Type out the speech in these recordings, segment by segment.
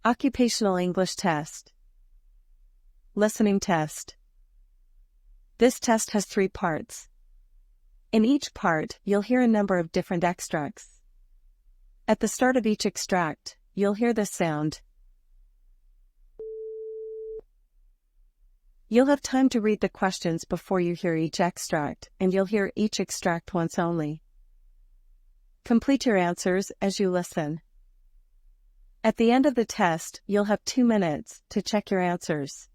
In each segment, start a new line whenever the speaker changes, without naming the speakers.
Occupational English Test. Listening Test. This test has 3 parts. In each part, you'll hear a number of different extracts. At the start of each extract, you'll hear this sound. You'll have time to read the questions before you hear each extract, and you'll hear each extract once only. Complete your answers as you listen. At the end of the test, you'll have 2 minutes to check your answers.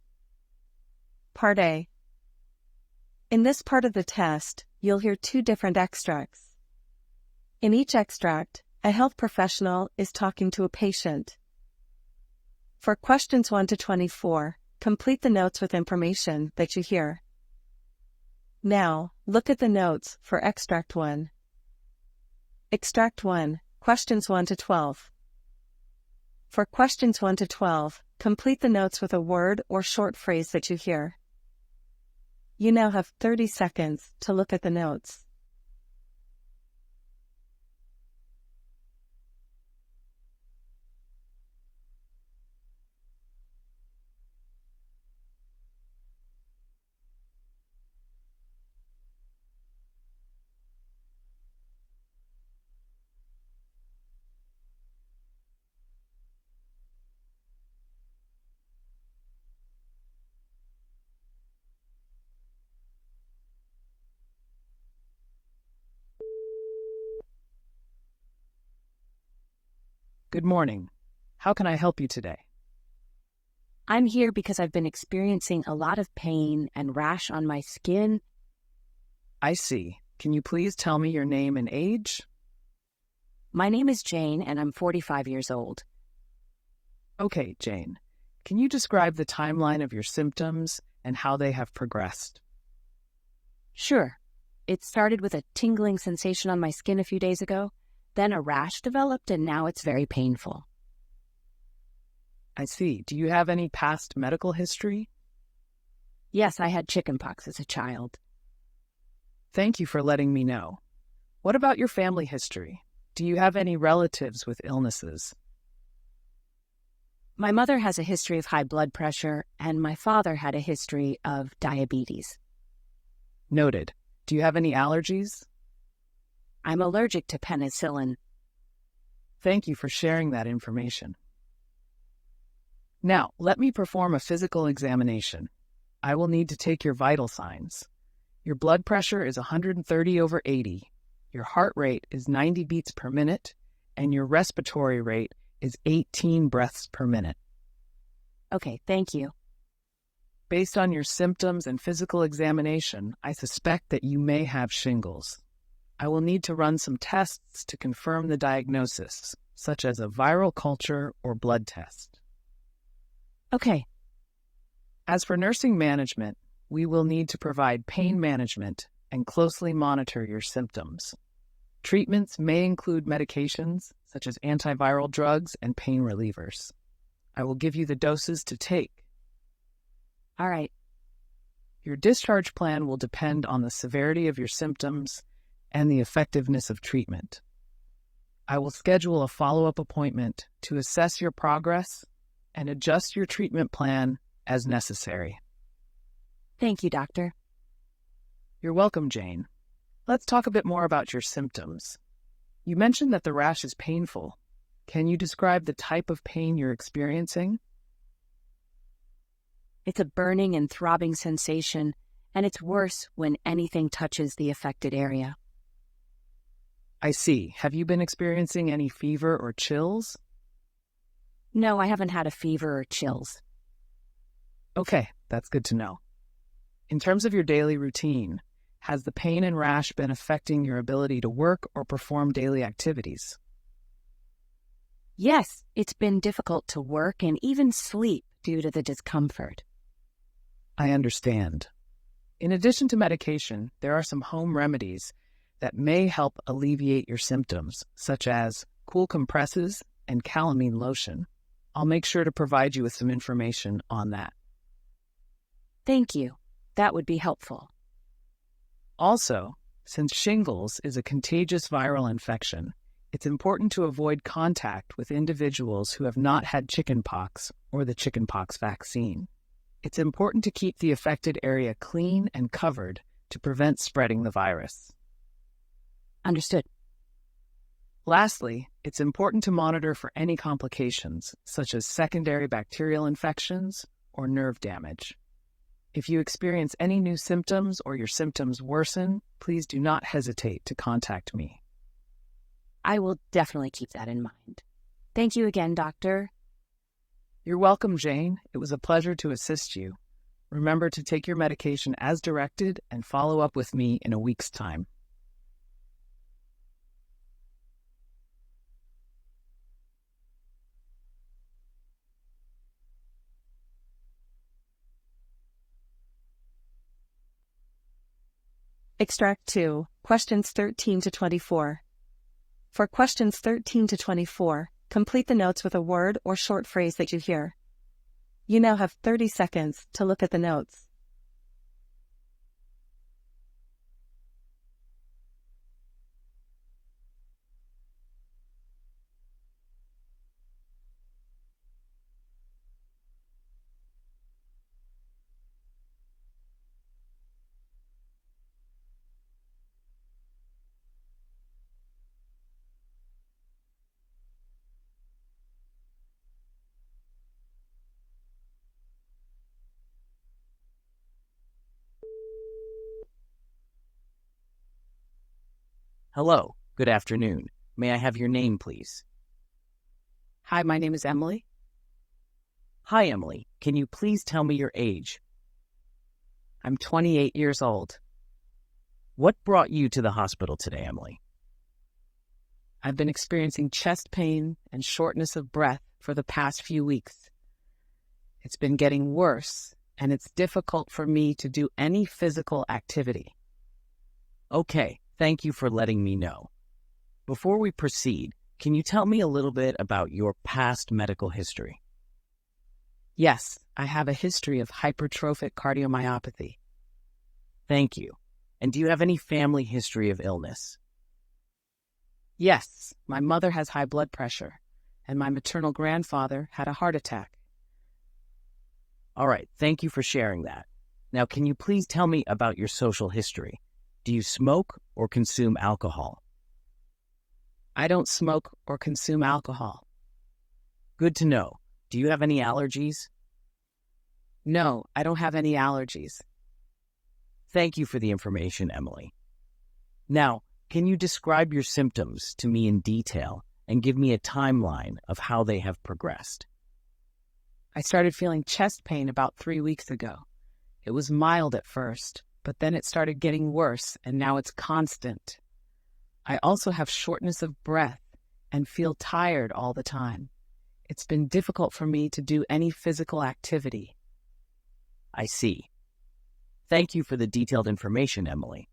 Part A. In this part of the test, you'll hear 2 different extracts. In each extract, a health professional is talking to a patient. For questions 1 to 24, complete the notes with information that you hear. Now, look at the notes for Extract 1. Extract 1, questions 1 to 12. For questions 1 to 12, complete the notes with a word or short phrase that you hear. You now have 30 seconds to look at the notes.
Good morning. How can I help you today?
I'm here because I've been experiencing a lot of pain and rash on my skin.
I see. Can you please tell me your name and age?
My name is Jane, and I'm 45 years old.
Okay, Jane. Can you describe the timeline of your symptoms and how they have progressed?
Sure. It started with a tingling sensation on my skin a few days ago. Then a rash developed, and now it's very painful.
I see. Do you have any past medical history?
Yes, I had chickenpox as a child.
Thank you for letting me know. What about your family history? Do you have any relatives with illnesses?
My mother has a history of high blood pressure, and my father had a history of diabetes.
Noted. Do you have any allergies?
I'm allergic to penicillin.
Thank you for sharing that information. Now, let me perform a physical examination. I will need to take your vital signs. Your blood pressure is 130/80. Your heart rate is 90 beats per minute, and your respiratory rate is 18 breaths per minute.
Okay, thank you.
Based on your symptoms and physical examination, I suspect that you may have shingles. I will need to run some tests to confirm the diagnosis, such as a viral culture or blood test.
Okay.
As for nursing management, we will need to provide pain management and closely monitor your symptoms. Treatments may include medications, such as antiviral drugs and pain relievers. I will give you the doses to take.
All right.
Your discharge plan will depend on the severity of your symptoms and the effectiveness of treatment. I will schedule a follow-up appointment to assess your progress and adjust your treatment plan as necessary.
Thank you, doctor.
You're welcome, Jane. Let's talk a bit more about your symptoms. You mentioned that the rash is painful. Can you describe the type of pain you're experiencing?
It's a burning and throbbing sensation, and it's worse when anything touches the affected area.
I see. Have you been experiencing any fever or chills?
No, I haven't had a fever or chills.
Okay, that's good to know. In terms of your daily routine, has the pain and rash been affecting your ability to work or perform daily activities?
Yes, it's been difficult to work and even sleep due to the discomfort.
I understand. In addition to medication, there are some home remedies that may help alleviate your symptoms, such as cool compresses and calamine lotion. I'll make sure to provide you with some information on that.
Thank you. That would be helpful.
Also, since shingles is a contagious viral infection, It's important to avoid contact with individuals who have not had chickenpox or the chickenpox vaccine. It's important to keep the affected area clean and covered to prevent spreading the virus.
Understood.
Lastly, it's important to monitor for any complications, such as secondary bacterial infections or nerve damage. If you experience any new symptoms or your symptoms worsen, please do not hesitate to contact me.
I will definitely keep that in mind. Thank you again, Doctor.
You're welcome, Jane. It was a pleasure to assist you. Remember to take your medication as directed and follow up with me in a week's time.
Extract 2, questions 13 to 24. For questions 13 to 24, complete the notes with a word or short phrase that you hear. You now have 30 seconds to look at the notes.
Hello, good afternoon. May I have your name, please?
Hi, my name is Emily.
Hi, Emily. Can you please tell me your age?
I'm 28 years old.
What brought you to the hospital today, Emily?
I've been experiencing chest pain and shortness of breath for the past few weeks. It's been getting worse, and it's difficult for me to do any physical activity.
Okay, thank you for letting me know. Before we proceed, can you tell me a little bit about your past medical history?
Yes, I have a history of hypertrophic cardiomyopathy.
Thank you. And do you have any family history of illness?
Yes, my mother has high blood pressure, and my maternal grandfather had a heart attack.
All right, thank you for sharing that. Now, can you please tell me about your social history? Do you smoke or consume alcohol?
I don't smoke or consume alcohol.
Good to know. Do you have any allergies?
No, I don't have any allergies.
Thank you for the information, Emily. Now, can you describe your symptoms to me in detail and give me a timeline of how they have progressed?
I started feeling chest pain about 3 weeks ago. It was mild at first, but then it started getting worse, and now it's constant. I also have shortness of breath and feel tired all the time. It's been difficult for me to do any physical activity.
I see. Thank you for the detailed information, Emily.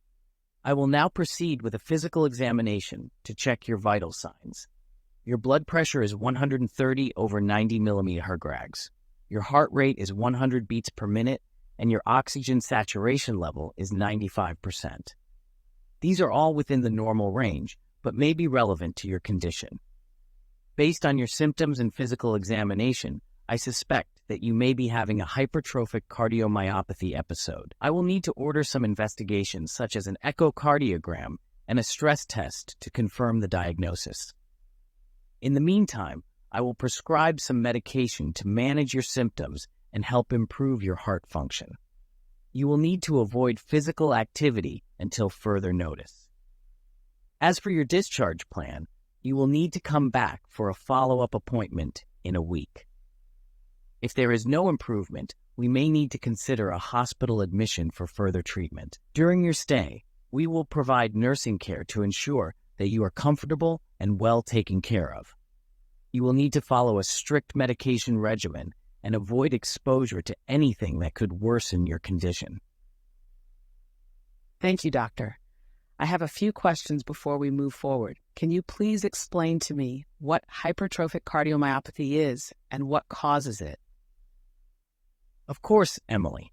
I will now proceed with a physical examination to check your vital signs. Your blood pressure is 130 over 90 mmHg. Your heart rate is 100 beats per minute, and your oxygen saturation level is 95%. These are all within the normal range, but may be relevant to your condition. Based on your symptoms and physical examination, I suspect that you may be having a hypertrophic cardiomyopathy episode. I will need to order some investigations such as an echocardiogram and a stress test to confirm the diagnosis. In the meantime, I will prescribe some medication to manage your symptoms and help improve your heart function. You will need to avoid physical activity until further notice. As for your discharge plan, you will need to come back for a follow-up appointment in a week. If there is no improvement, we may need to consider a hospital admission for further treatment. During your stay, we will provide nursing care to ensure that you are comfortable and well taken care of. You will need to follow a strict medication regimen and avoid exposure to anything that could worsen your condition.
Thank you, Doctor. I have a few questions before we move forward. Can you please explain to me what hypertrophic cardiomyopathy is and what causes it?
Of course, Emily.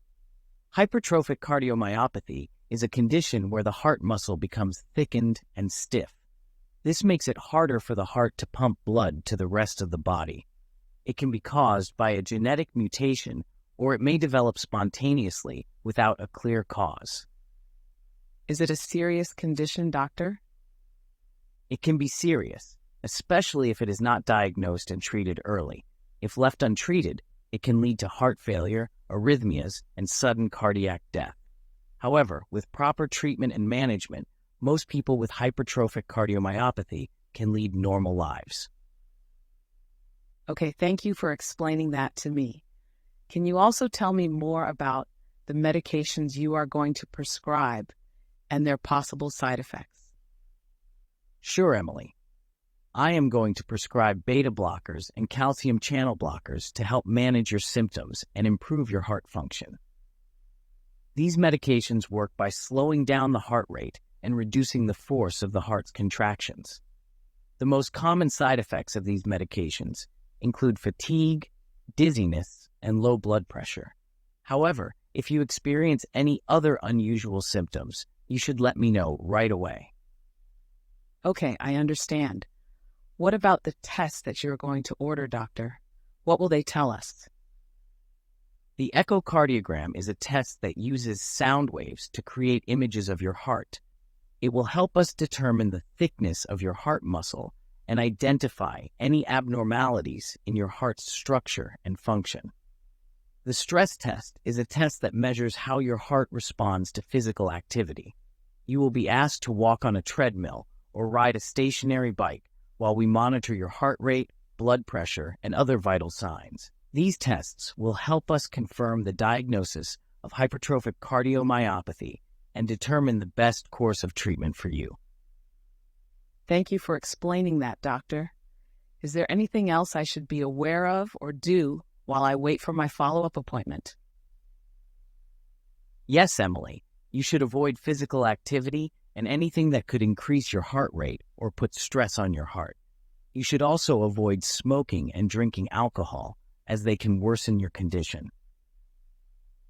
Hypertrophic cardiomyopathy is a condition where the heart muscle becomes thickened and stiff. This makes it harder for the heart to pump blood to the rest of the body. It can be caused by a genetic mutation, or it may develop spontaneously without a clear cause.
Is it a serious condition, doctor?
It can be serious, especially if it is not diagnosed and treated early. If left untreated, it can lead to heart failure, arrhythmias, and sudden cardiac death. However, with proper treatment and management, most people with hypertrophic cardiomyopathy can lead normal lives.
Okay, thank you for explaining that to me. Can you also tell me more about the medications you are going to prescribe and their possible side effects?
Sure, Emily. I am going to prescribe beta blockers and calcium channel blockers to help manage your symptoms and improve your heart function. These medications work by slowing down the heart rate and reducing the force of the heart's contractions. The most common side effects of these medications include fatigue, dizziness, and low blood pressure. However, if you experience any other unusual symptoms, you should let me know right away.
Okay, I understand. What about the tests that you're going to order, doctor? What will they tell us?
The echocardiogram is a test that uses sound waves to create images of your heart. It will help us determine the thickness of your heart muscle and identify any abnormalities in your heart's structure and function. The stress test is a test that measures how your heart responds to physical activity. You will be asked to walk on a treadmill or ride a stationary bike while we monitor your heart rate, blood pressure, and other vital signs. These tests will help us confirm the diagnosis of hypertrophic cardiomyopathy and determine the best course of treatment for you.
Thank you for explaining that, doctor. Is there anything else I should be aware of or do while I wait for my follow-up appointment?
Yes, Emily. You should avoid physical activity and anything that could increase your heart rate or put stress on your heart. You should also avoid smoking and drinking alcohol, as they can worsen your condition.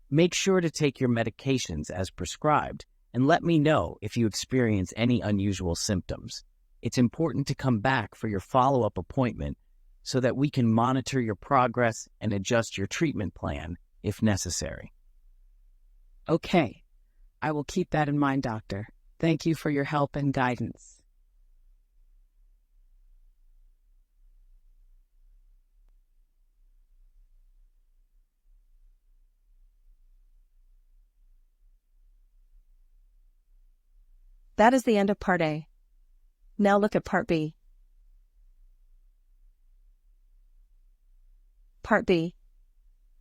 Make sure to take your medications as prescribed and let me know if you experience any unusual symptoms. It's important to come back for your follow-up appointment so that we can monitor your progress and adjust your treatment plan if necessary.
Okay, I will keep that in mind, doctor. Thank you for your help and guidance.
That is the end of Part A. Now look at Part B. Part B.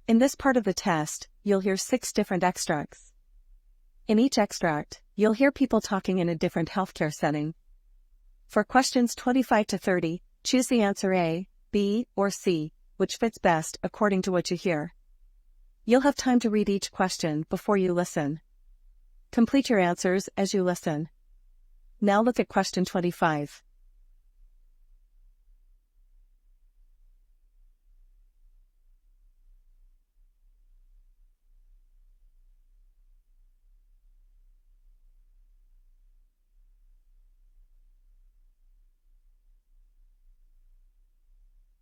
In this part of the test, you'll hear 6 different extracts. In each extract, you'll hear people talking in a different healthcare setting. For questions 25 to 30, choose the answer A, B, or C, which fits best according to what you hear. You'll have time to read each question before you listen. Complete your answers as you listen. Now look at question 25.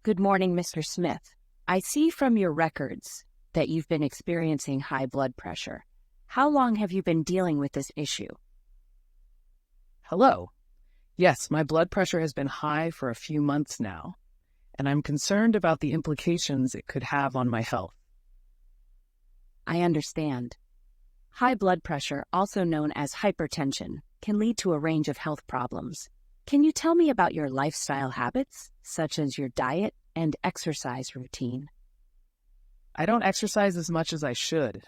Good morning, Mr. Smith. I see from your records that you've been experiencing high blood pressure. How long have you been dealing with this issue?
Hello. Yes, my blood pressure has been high for a few months now, and I'm concerned about the implications it could have on my health.
I understand. High blood pressure, also known as hypertension, can lead to a range of health problems. Can you tell me about your lifestyle habits, such as your diet and exercise routine?
I don't exercise as much as I should,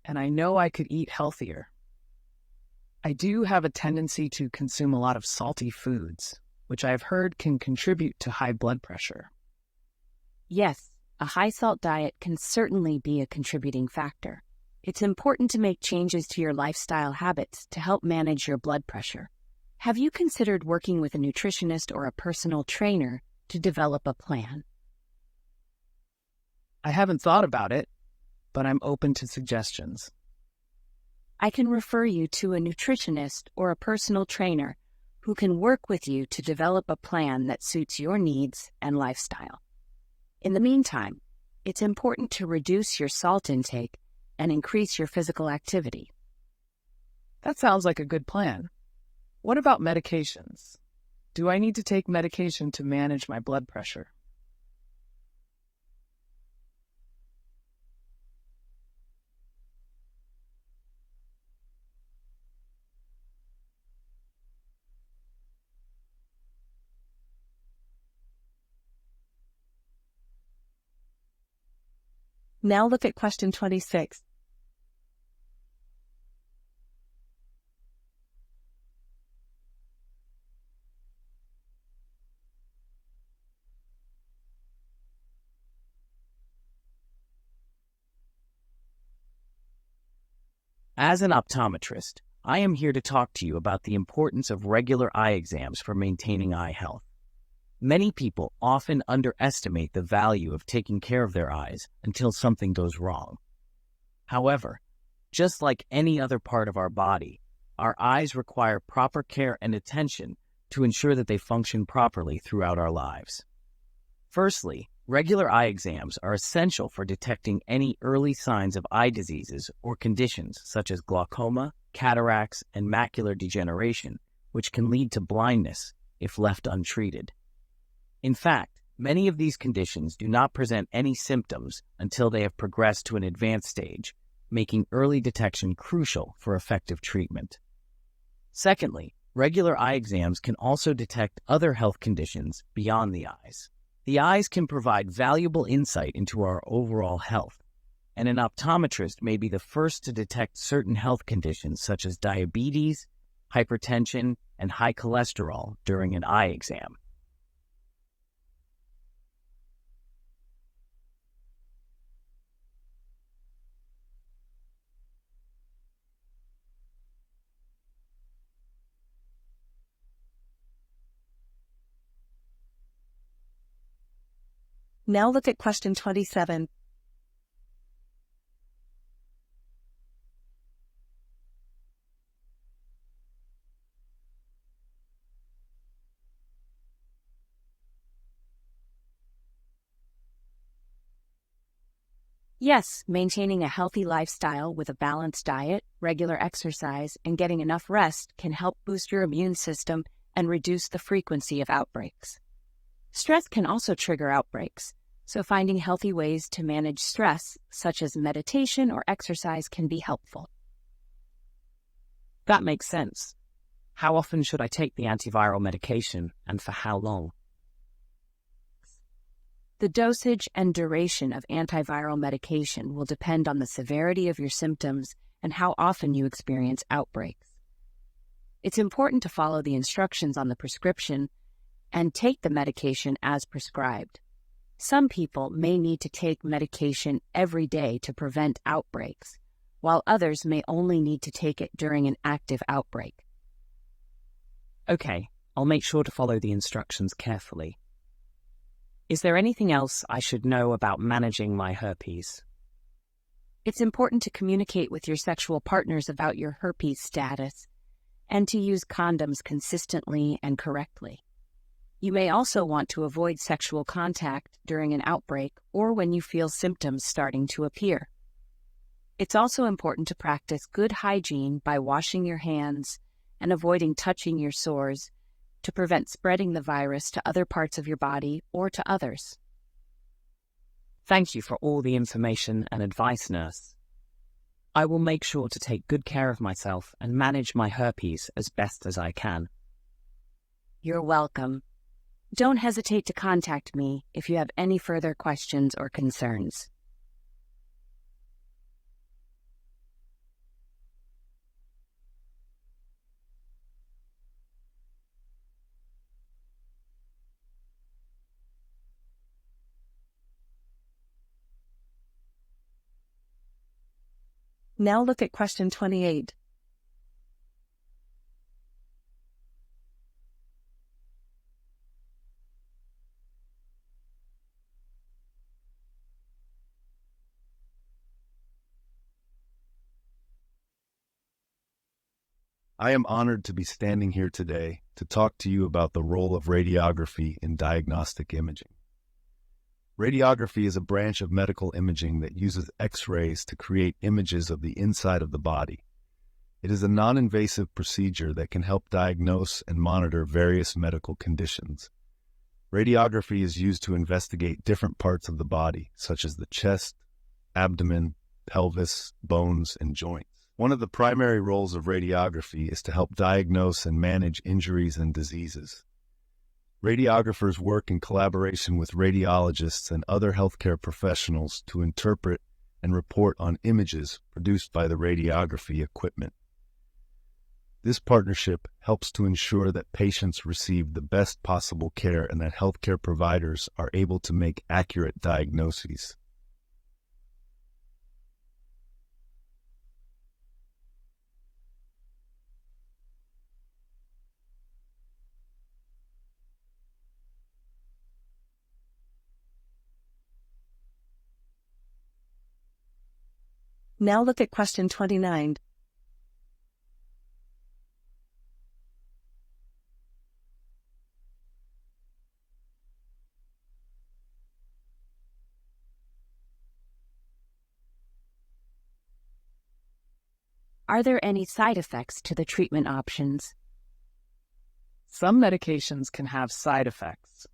and I know I could eat healthier. I do have a tendency to consume a lot of salty foods, which I've heard can contribute to high blood pressure.
Yes, a high-salt diet can certainly be a contributing factor. It's important to make changes to your lifestyle habits to help manage your blood pressure. Have you considered working with a nutritionist or a personal trainer to develop a plan?
I haven't thought about it, but I'm open to suggestions.
I can refer you to a nutritionist or a personal trainer who can work with you to develop a plan that suits your needs and lifestyle. In the meantime, it's important to reduce your salt intake and increase your physical activity.
That sounds like a good plan. What about medications? Do I need to take medication to manage my blood pressure?
Now look at question 26.
As an optometrist, I am here to talk to you about the importance of regular eye exams for maintaining eye health. Many people often underestimate the value of taking care of their eyes until something goes wrong. However, just like any other part of our body, our eyes require proper care and attention to ensure that they function properly throughout our lives. Firstly, regular eye exams are essential for detecting any early signs of eye diseases or conditions such as glaucoma, cataracts, and macular degeneration, which can lead to blindness if left untreated. In fact, many of these conditions do not present any symptoms until they have progressed to an advanced stage, making early detection crucial for effective treatment. Secondly, regular eye exams can also detect other health conditions beyond the eyes. The eyes can provide valuable insight into our overall health, and an optometrist may be the first to detect certain health conditions such as diabetes, hypertension, and high cholesterol during an eye exam.
Now look at question 27.
Yes, maintaining a healthy lifestyle with a balanced diet, regular exercise, and getting enough rest can help boost your immune system and reduce the frequency of outbreaks. Stress can also trigger outbreaks, so finding healthy ways to manage stress, such as meditation or exercise, can be helpful.
That makes sense. How often should I take the antiviral medication, and for how long?
The dosage and duration of antiviral medication will depend on the severity of your symptoms and how often you experience outbreaks. It's important to follow the instructions on the prescription and take the medication as prescribed. Some people may need to take medication every day to prevent outbreaks, while others may only need to take it during an active outbreak.
Okay, I'll make sure to follow the instructions carefully. Is there anything else I should know about managing my herpes?
It's important to communicate with your sexual partners about your herpes status and to use condoms consistently and correctly. You may also want to avoid sexual contact during an outbreak or when you feel symptoms starting to appear. It's also important to practice good hygiene by washing your hands and avoiding touching your sores to prevent spreading the virus to other parts of your body or to others.
Thank you for all the information and advice, nurse. I will make sure to take good care of myself and manage my herpes as best as I can.
You're welcome. Don't hesitate to contact me if you have any further questions or concerns.
Now look at question 28.
I am honored to be standing here today to talk to you about the role of radiography in diagnostic imaging. Radiography is a branch of medical imaging that uses X-rays to create images of the inside of the body. It is a non-invasive procedure that can help diagnose and monitor various medical conditions. Radiography is used to investigate different parts of the body, such as the chest, abdomen, pelvis, bones, and joints. One of the primary roles of radiography is to help diagnose and manage injuries and diseases. Radiographers work in collaboration with radiologists and other healthcare professionals to interpret and report on images produced by the radiography equipment. This partnership helps to ensure that patients receive the best possible care and that healthcare providers are able to make accurate diagnoses.
Now look at question 29.
Are there any side effects to the treatment options?
Some medications can have side effects,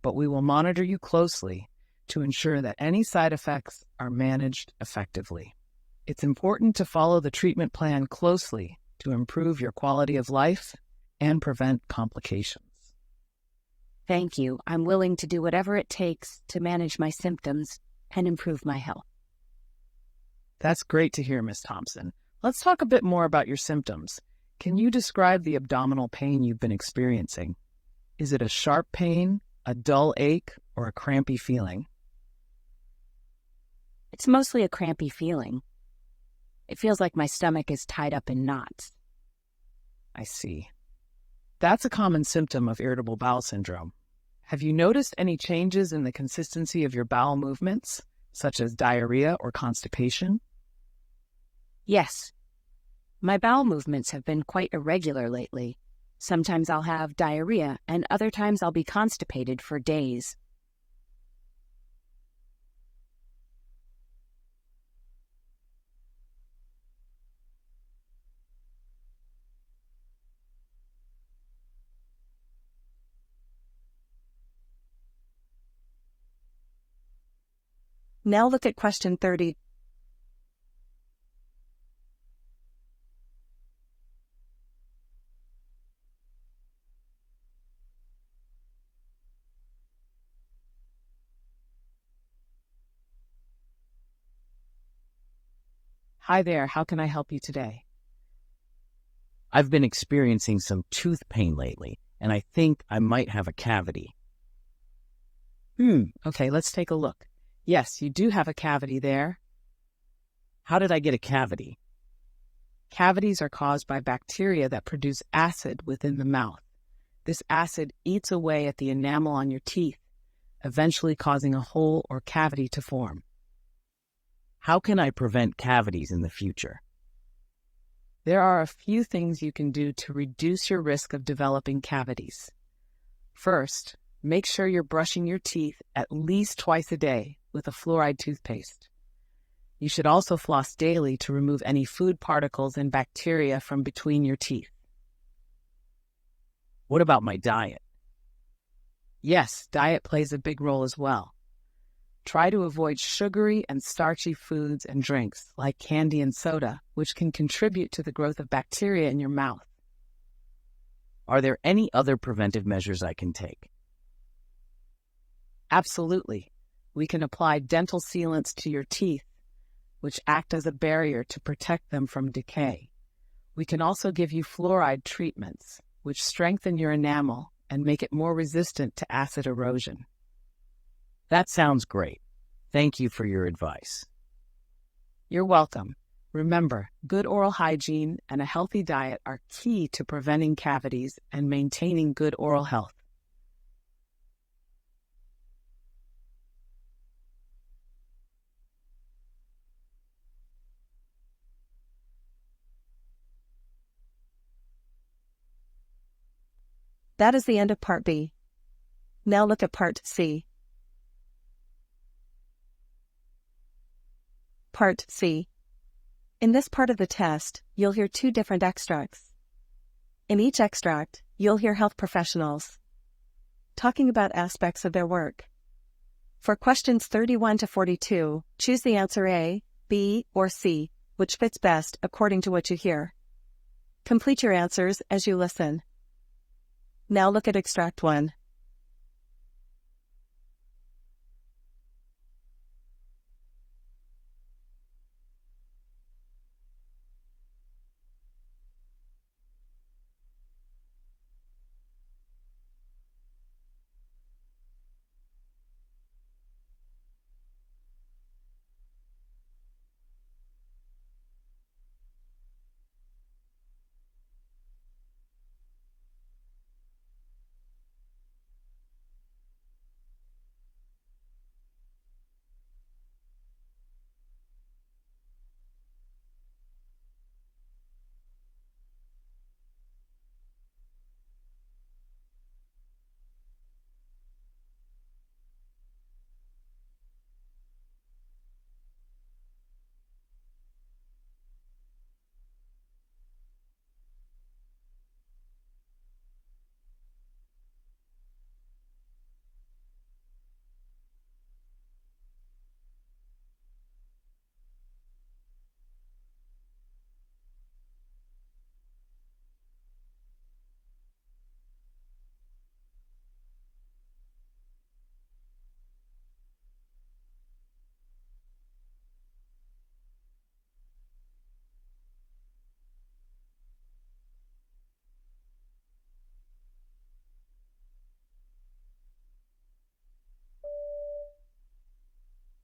but we will monitor you closely to ensure that any side effects are managed effectively. It's important to follow the treatment plan closely to improve your quality of life and prevent complications.
Thank you. I'm willing to do whatever it takes to manage my symptoms and improve my health.
That's great to hear, Ms. Thompson. Let's talk a bit more about your symptoms. Can you describe the abdominal pain you've been experiencing? Is it a sharp pain, a dull ache, or a crampy feeling?
It's mostly a crampy feeling. It feels like my stomach is tied up in knots.
I see. That's a common symptom of irritable bowel syndrome. Have you noticed any changes in the consistency of your bowel movements, such as diarrhea or constipation?
Yes. My bowel movements have been quite irregular lately. Sometimes I'll have diarrhea, and other times I'll be constipated for days.
Now look at question 30.
Hi there, how can I help you today?
I've been experiencing some tooth pain lately, and I think I might have a cavity.
Okay, let's take a look. Yes, you do have a cavity there.
How did I get a cavity?
Cavities are caused by bacteria that produce acid within the mouth. This acid eats away at the enamel on your teeth, eventually causing a hole or cavity to form.
How can I prevent cavities in the future?
There are a few things you can do to reduce your risk of developing cavities. First, make sure you're brushing your teeth at least twice a day with a fluoride toothpaste. You should also floss daily to remove any food particles and bacteria from between your teeth.
What about my diet?
Yes, diet plays a big role as well. Try to avoid sugary and starchy foods and drinks like candy and soda, which can contribute to the growth of bacteria in your mouth.
Are there any other preventive measures I can take?
Absolutely. We can apply dental sealants to your teeth, which act as a barrier to protect them from decay. We can also give you fluoride treatments, which strengthen your enamel and make it more resistant to acid erosion.
That sounds great. Thank you for your advice.
You're welcome. Remember, good oral hygiene and a healthy diet are key to preventing cavities and maintaining good oral health.
That is the end of Part B. Now look at Part C. Part C. In this part of the test, you'll hear 2 different extracts. In each extract, you'll hear health professionals talking about aspects of their work. For questions 31 to 42, choose the answer A, B, or C, which fits best according to what you hear. Complete your answers as you listen. Now look at Extract 1.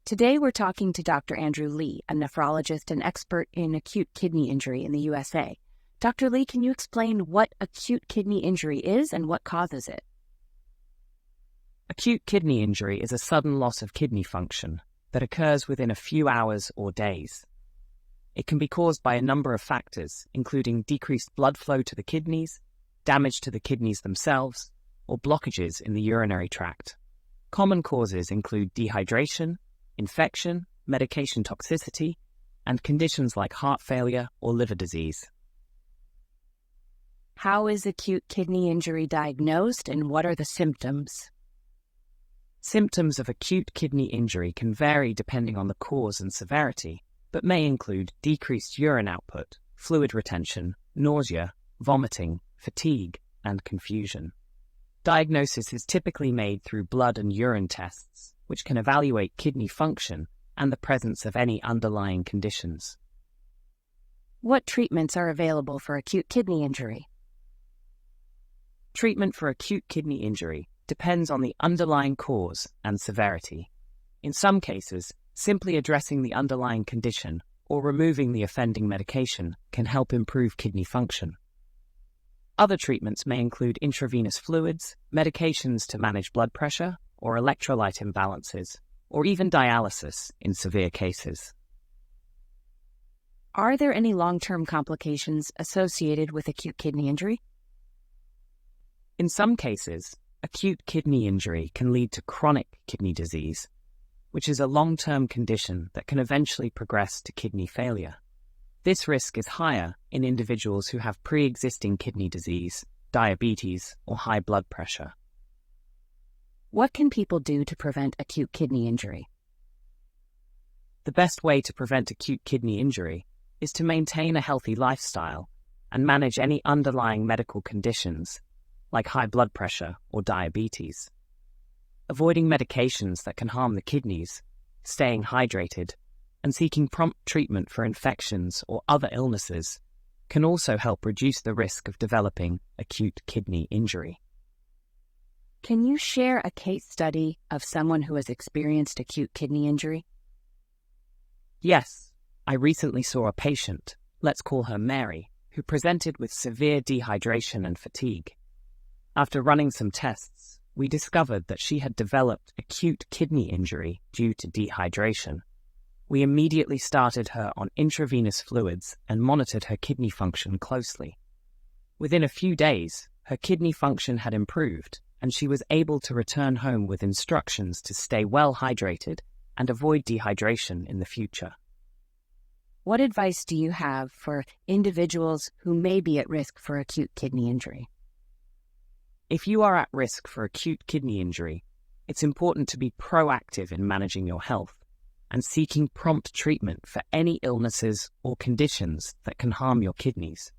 Today we're talking to Dr. Andrew Lee, a nephrologist and expert in acute kidney injury in the USA. Dr. Lee, can you explain what acute kidney injury is and what causes it?
Acute kidney injury is a sudden loss of kidney function that occurs within a few hours or days. It can be caused by a number of factors, including decreased blood flow to the kidneys, damage to the kidneys themselves, or blockages in the urinary tract. Common causes include dehydration, infection, medication toxicity, and conditions like heart failure or liver disease.
How is acute kidney injury diagnosed and what are the symptoms?
Symptoms of acute kidney injury can vary depending on the cause and severity, but may include decreased urine output, fluid retention, nausea, vomiting, fatigue, and confusion. Diagnosis is typically made through blood and urine tests, which can evaluate kidney function and the presence of any underlying conditions.
What treatments are available for acute kidney injury?
Treatment for acute kidney injury depends on the underlying cause and severity. In some cases, simply addressing the underlying condition or removing the offending medication can help improve kidney function. Other treatments may include intravenous fluids, medications to manage blood pressure or electrolyte imbalances, or even dialysis in severe cases.
Are there any long-term complications associated with acute kidney injury?
In some cases, acute kidney injury can lead to chronic kidney disease, which is a long-term condition that can eventually progress to kidney failure. This risk is higher in individuals who have pre-existing kidney disease, diabetes, or high blood pressure.
What can people do to prevent acute kidney injury?
The best way to prevent acute kidney injury is to maintain a healthy lifestyle and manage any underlying medical conditions, like high blood pressure or diabetes. Avoiding medications that can harm the kidneys, staying hydrated, and seeking prompt treatment for infections or other illnesses can also help reduce the risk of developing acute kidney injury.
Can you share a case study of someone who has experienced acute kidney injury?
Yes, I recently saw a patient, let's call her Mary, who presented with severe dehydration and fatigue. After running some tests, we discovered that she had developed acute kidney injury due to dehydration. We immediately started her on intravenous fluids and monitored her kidney function closely. Within a few days, her kidney function had improved, and she was able to return home with instructions to stay well hydrated and avoid dehydration in the future.
What advice do you have for individuals who may be at risk for acute kidney injury?
If you are at risk for acute kidney injury, it's important to be proactive in managing your health and seeking prompt treatment for any illnesses or conditions that can harm your kidneys.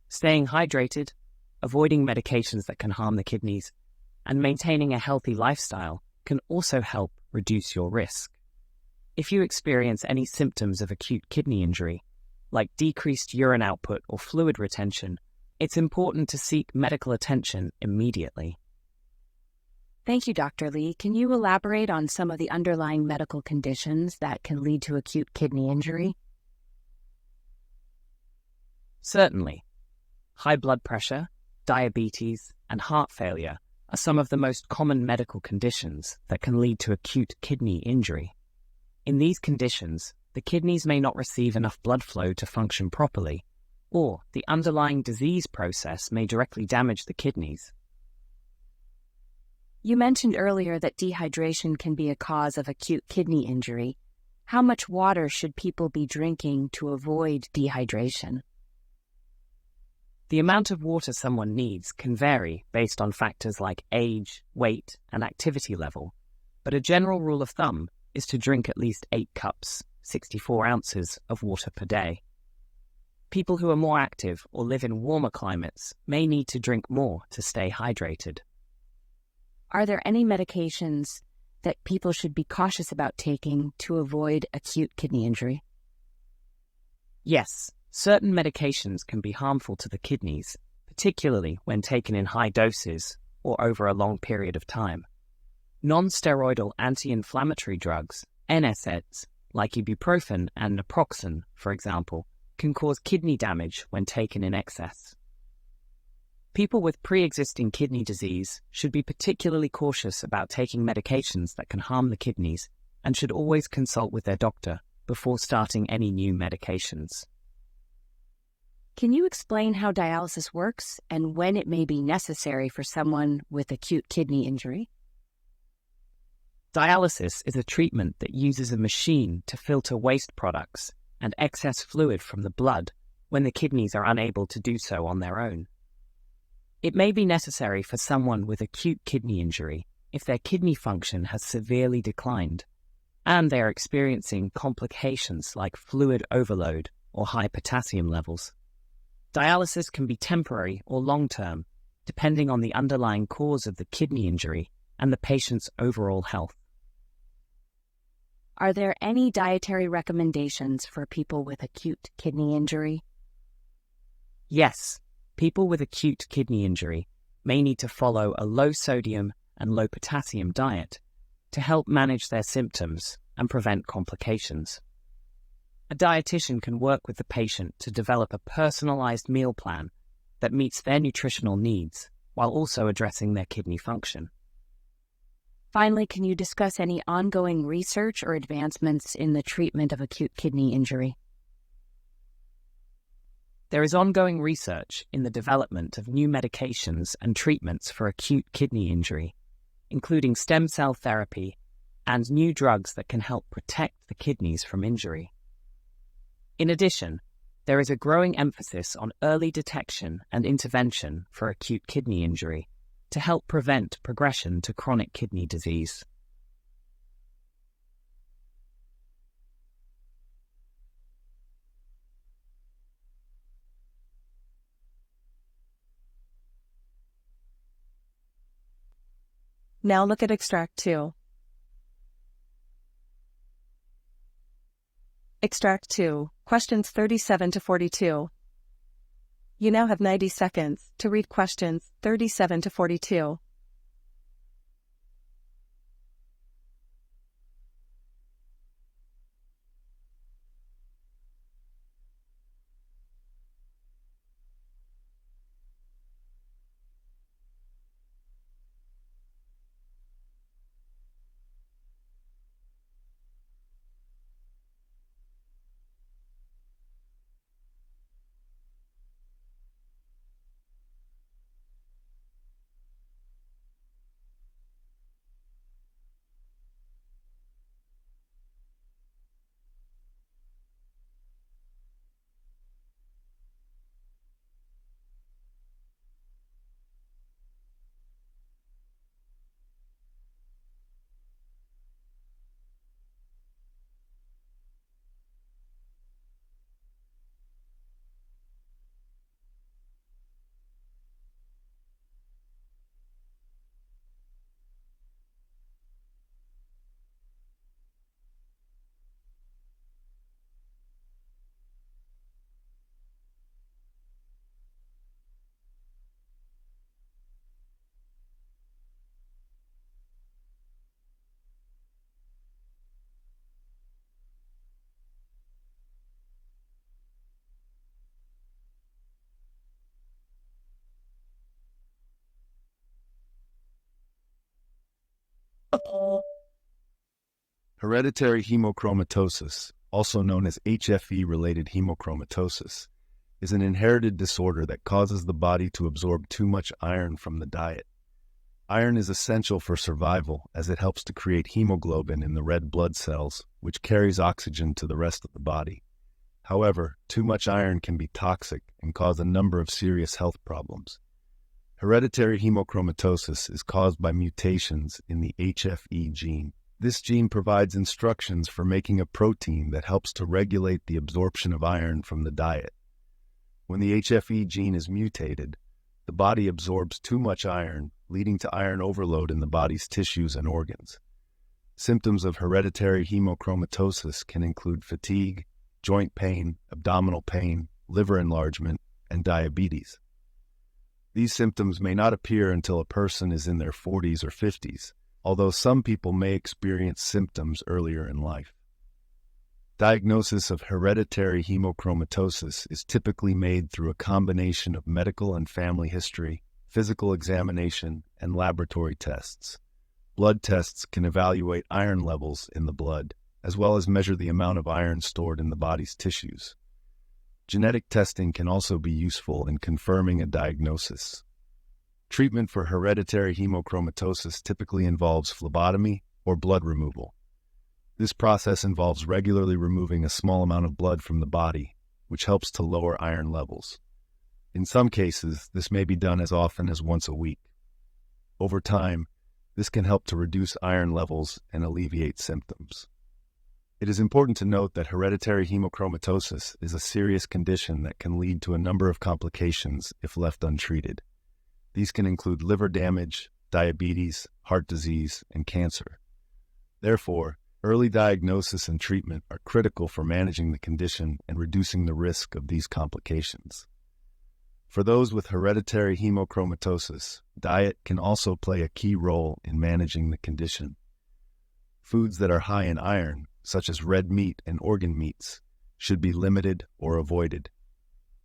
Staying hydrated, avoiding medications that can harm the kidneys, and maintaining a healthy lifestyle can also help reduce your risk. If you experience any symptoms of acute kidney injury, like decreased urine output or fluid retention, it's important to seek medical attention immediately.
Thank you, Dr. Lee. Can you elaborate on some of the underlying medical conditions that can lead to acute kidney injury?
Certainly. High blood pressure, diabetes, and heart failure are some of the most common medical conditions that can lead to acute kidney injury. In these conditions, the kidneys may not receive enough blood flow to function properly, or the underlying disease process may directly damage the kidneys.
You mentioned earlier that dehydration can be a cause of acute kidney injury. How much water should people be drinking to avoid dehydration?
The amount of water someone needs can vary based on factors like age, weight, and activity level, but a general rule of thumb is to drink at least 8 cups, 64 ounces of water per day. People who are more active or live in warmer climates may need to drink more to stay hydrated.
Are there any medications that people should be cautious about taking to avoid acute kidney injury?
Yes, certain medications can be harmful to the kidneys, particularly when taken in high doses or over a long period of time. Non-steroidal anti-inflammatory drugs, NSAIDs, like ibuprofen and naproxen, for example, can cause kidney damage when taken in excess. People with pre-existing kidney disease should be particularly cautious about taking medications that can harm the kidneys and should always consult with their doctor before starting any new medications.
Can you explain how dialysis works and when it may be necessary for someone with acute kidney injury?
Dialysis is a treatment that uses a machine to filter waste products and excess fluid from the blood when the kidneys are unable to do so on their own. It may be necessary for someone with acute kidney injury if their kidney function has severely declined and they are experiencing complications like fluid overload or high potassium levels. Dialysis can be temporary or long-term, depending on the underlying cause of the kidney injury and the patient's overall health.
Are there any dietary recommendations for people with acute kidney injury?
Yes, people with acute kidney injury may need to follow a low sodium and low potassium diet to help manage their symptoms and prevent complications. A dietitian can work with the patient to develop a personalized meal plan that meets their nutritional needs while also addressing their kidney function.
Finally, can you discuss any ongoing research or advancements in the treatment of acute kidney injury?
There is ongoing research in the development of new medications and treatments for acute kidney injury, including stem cell therapy and new drugs that can help protect the kidneys from injury. In addition, there is a growing emphasis on early detection and intervention for acute kidney injury to help prevent progression to chronic kidney disease.
Now look at Extract 2. Extract 2, questions 37 to 42. You now have 90 seconds to read questions 37 to 42.
Hereditary hemochromatosis, also known as HFE-related hemochromatosis, is an inherited disorder that causes the body to absorb too much iron from the diet. Iron is essential for survival as it helps to create hemoglobin in the red blood cells, which carries oxygen to the rest of the body. However, too much iron can be toxic and cause a number of serious health problems. Hereditary hemochromatosis is caused by mutations in the HFE gene. This gene provides instructions for making a protein that helps to regulate the absorption of iron from the diet. When the HFE gene is mutated, the body absorbs too much iron, leading to iron overload in the body's tissues and organs. Symptoms of hereditary hemochromatosis can include fatigue, joint pain, abdominal pain, liver enlargement, and diabetes. These symptoms may not appear until a person is in their 40s or 50s, although some people may experience symptoms earlier in life. Diagnosis of hereditary hemochromatosis is typically made through a combination of medical and family history, physical examination, and laboratory tests. Blood tests can evaluate iron levels in the blood, as well as measure the amount of iron stored in the body's tissues. Genetic testing can also be useful in confirming a diagnosis. Treatment for hereditary hemochromatosis typically involves phlebotomy or blood removal. This process involves regularly removing a small amount of blood from the body, which helps to lower iron levels. In some cases, this may be done as often as once a week. Over time, this can help to reduce iron levels and alleviate symptoms. It is important to note that hereditary hemochromatosis is a serious condition that can lead to a number of complications if left untreated. These can include liver damage, diabetes, heart disease, and cancer. Therefore, early diagnosis and treatment are critical for managing the condition and reducing the risk of these complications. For those with hereditary hemochromatosis, diet can also play a key role in managing the condition. Foods that are high in iron, such as red meat and organ meats, should be limited or avoided.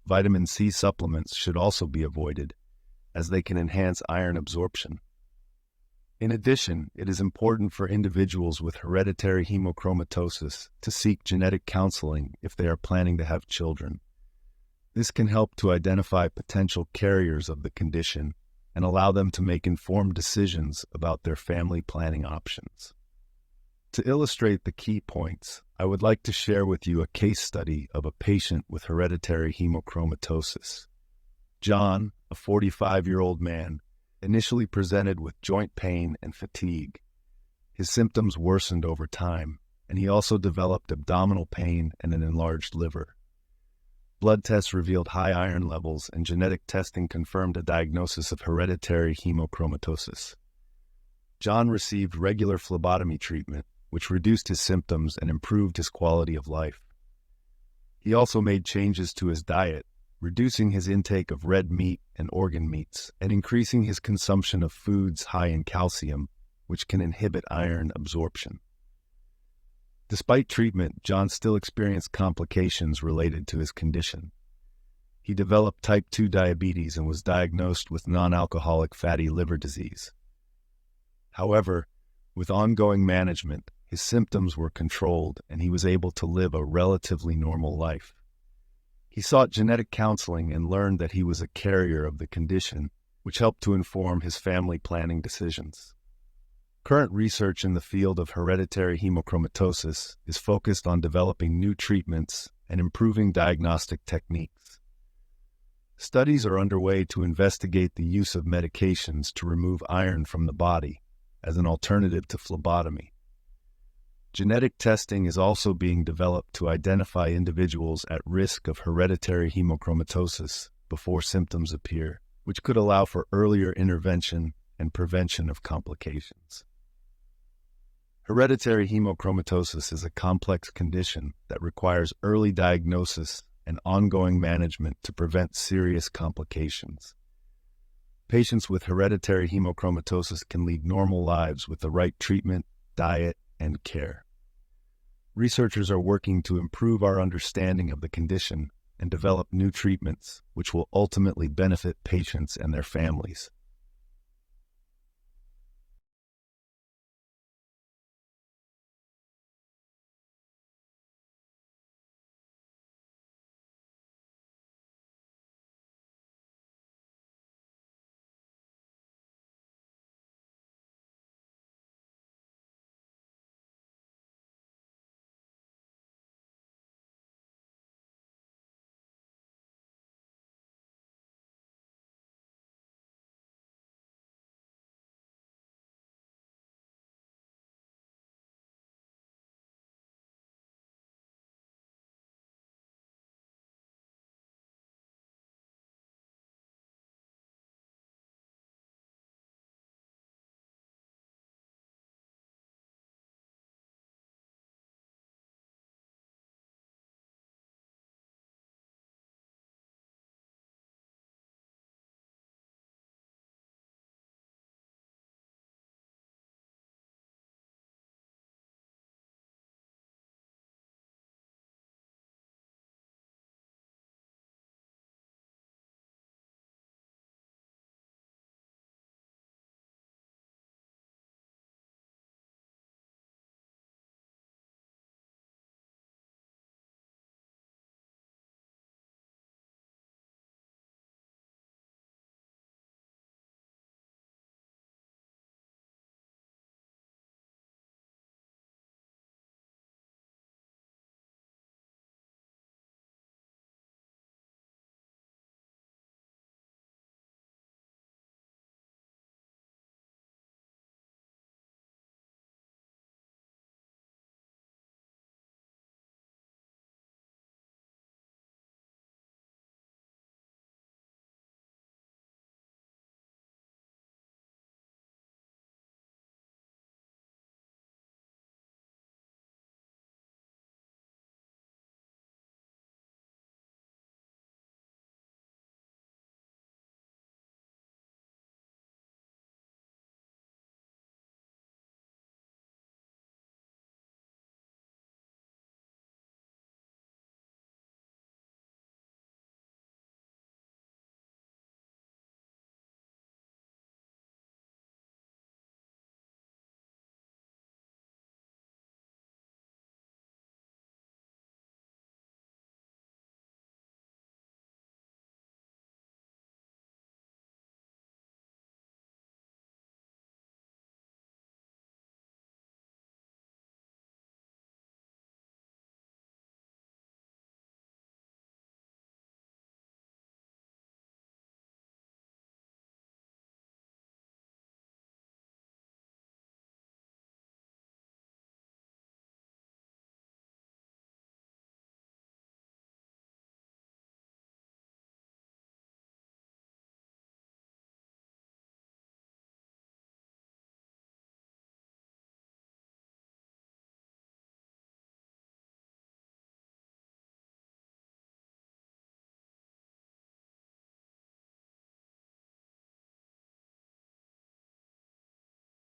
Vitamin C supplements should also be avoided, as they can enhance iron absorption. In addition, it is important for individuals with hereditary hemochromatosis to seek genetic counseling if they are planning to have children. This can help to identify potential carriers of the condition and allow them to make informed decisions about their family planning options. To illustrate the key points, I would like to share with you a case study of a patient with hereditary hemochromatosis. John, a 45-year-old man, initially presented with joint pain and fatigue. His symptoms worsened over time, and he also developed abdominal pain and an enlarged liver. Blood tests revealed high iron levels, and genetic testing confirmed a diagnosis of hereditary hemochromatosis. John received regular phlebotomy treatment, which reduced his symptoms and improved his quality of life. He also made changes to his diet, reducing his intake of red meat and organ meats, and increasing his consumption of foods high in calcium, which can inhibit iron absorption. Despite treatment, John still experienced complications related to his condition. He developed type 2 diabetes and was diagnosed with non-alcoholic fatty liver disease. However, with ongoing management, his symptoms were controlled and he was able to live a relatively normal life. He sought genetic counseling and learned that he was a carrier of the condition, which helped to inform his family planning decisions. Current research in the field of hereditary hemochromatosis is focused on developing new treatments and improving diagnostic techniques. Studies are underway to investigate the use of medications to remove iron from the body as an alternative to phlebotomy. Genetic testing is also being developed to identify individuals at risk of hereditary hemochromatosis before symptoms appear, which could allow for earlier intervention and prevention of complications. Hereditary hemochromatosis is a complex condition that requires early diagnosis and ongoing management to prevent serious complications. Patients with hereditary hemochromatosis can lead normal lives with the right treatment, diet, and care. Researchers are working to improve our understanding of the condition and develop new treatments, which will ultimately benefit patients and their families.